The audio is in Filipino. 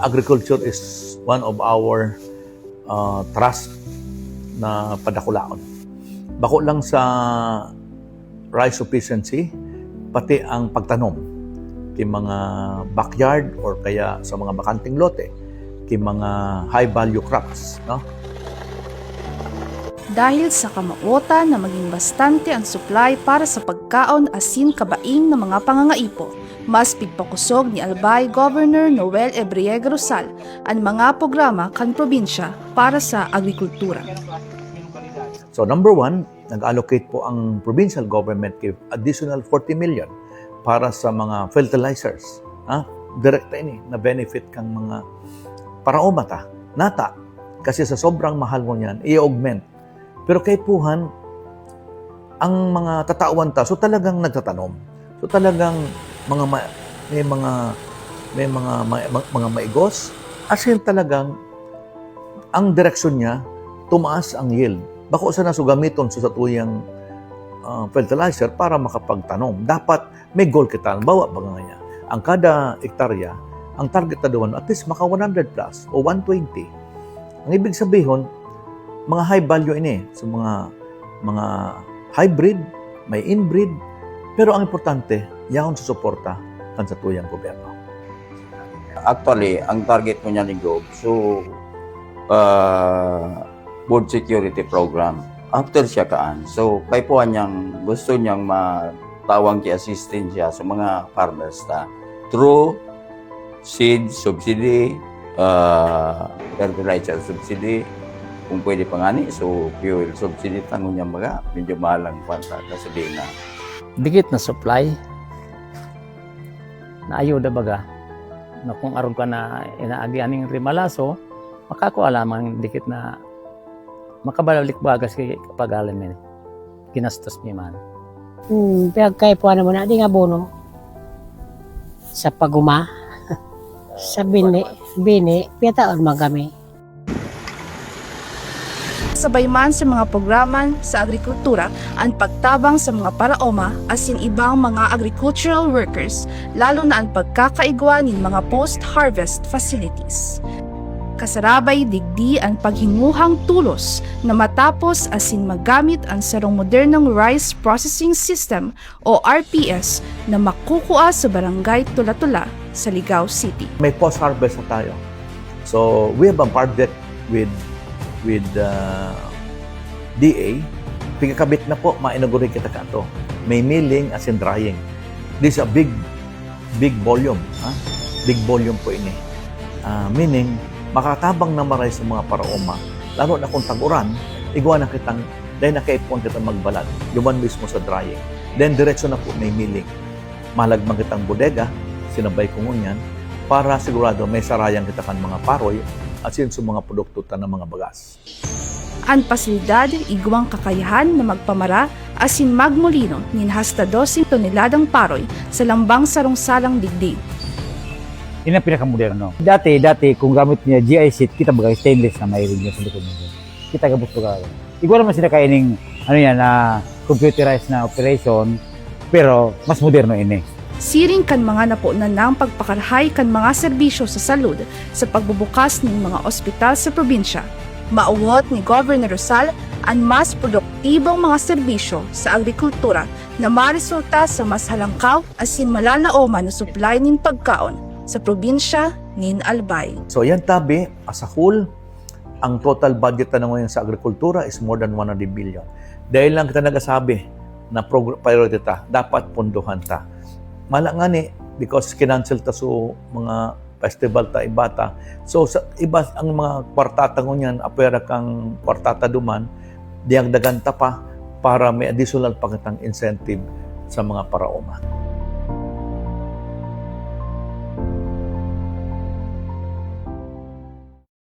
agriculture is one of our trust na padakulaon. Bako lang sa rice sufficiency, pati ang pagtanom kay mga backyard or kaya sa mga bakanting lote, kay mga high-value crops. No? Dahil sa kamauotan na maging bastante ang supply para sa pagkaon asin kabaing ng mga pangangaipo, mas pigpakusog ni Albay Governor Noel Ebriega Rosal ang mga programa kan probinsya para sa agrikultura. So number one, nag-allocate po ang provincial government kay additional 40 million para sa mga fertilizers. Direkta ini na benefit kang mga paraomata, nata. Kasi sa sobrang mahal mo niyan, i-augment. Pero kay Puhan, ang mga tatauan ta, so talagang nagtatanom. So talagang may mga maigos. As in talagang, ang direksyon niya, tumaas ang yield. Bako sa nasugamiton sa tuyang fertilizer para makapagtanom. Dapat may goal kita. Bawa ba nga niya? Ang kada hektarya, ang target na doon, at least maka 100 plus o 120. Ang ibig sabihin, mga high value ini. So mga hybrid, may inbreed. Pero ang importante, yaon sa suporta kan sa tuyang gobyerno. Actually, ang target mo niya ni Gob, so food security program. After siya kaan, so kay po niyang gusto niyang matawang ki assistance siya sa mga farmers ta through seed subsidy, fertilizer subsidy, kung pwede pa nga ni, so fuel subsidy tanong niya mga medyo mahalang kwanta kasi di na. Dikit na supply na ayuda baga na kung aron ka na inaagi aning rimalaso, makakuha lamang dikit na makabalik bagas kay kapagalan men ginastos mi man. Pagkay po naman na di nga bono sa paguma sa bini piyataon man kami. Sabay man sa mga programa sa agrikultura ang pagtabang sa mga paraoma asin ibang mga agricultural workers, lalo na ang pagkakaigwa ng mga post-harvest facilities. Kasarabay digdi ang paghinguhang tulos na matapos asin magamit ang sarong modernong rice processing system o RPS na makukuha sa barangay Tula-Tula sa Ligao City. May post-harvest na tayo. So we have a project with DA. Pagkakabit na po, ma-inaugurate kita kanto. May milling as in drying. This is a big volume. Big volume po ini. Meaning, makatabang na maray sa mga paraoma. Lalo na kung tag-uran, igwa na kitang, dahil nakaipon kita magbalad. Yuman mismo sa drying. Then, diretso na po may milling. Malagmang kitang bodega, sinabay ko ngunyan, para sigurado may sarayang kita kan mga paroy at sin sa mga produkto ta ng mga bagas. Ang pasilidad, igwang kakayahan na magpamara asin magmolino nin hasta 12 toneladang paroy sa lambang sarong-salang digdig. Yan ang pinakamoderno. Dati, kung gamit niya GI sheet, kita baga stainless na may ring niya sa likod niya. Kita gabos baga. Igual naman sila kaining, na computerized na operation, pero mas moderno ini. Siring kan mga napunan ng pagpakarhay kan mga serbisyo sa salud sa pagbubukas ng mga ospital sa probinsya. Mauwot ni Governor Rosal ang mas produktibong mga serbisyo sa agrikultura na maresulta sa mas halangkaw asin malalaoman na supply nin pagkaon sa probinsya nin Albay. So yan tabi, as a whole, ang total budget na ngayon sa agrikultura is more than 100 billion. Dahil lang kita nagasabi na priority ta, dapat punduhan ta. Mala nga ni, because kinancel ta so mga festival ta ibata. So sa iba ang mga kwartata ngunyan, apera kang kwartata duman, diagdagan ta pa para may additional pakitang incentive sa mga paraoma.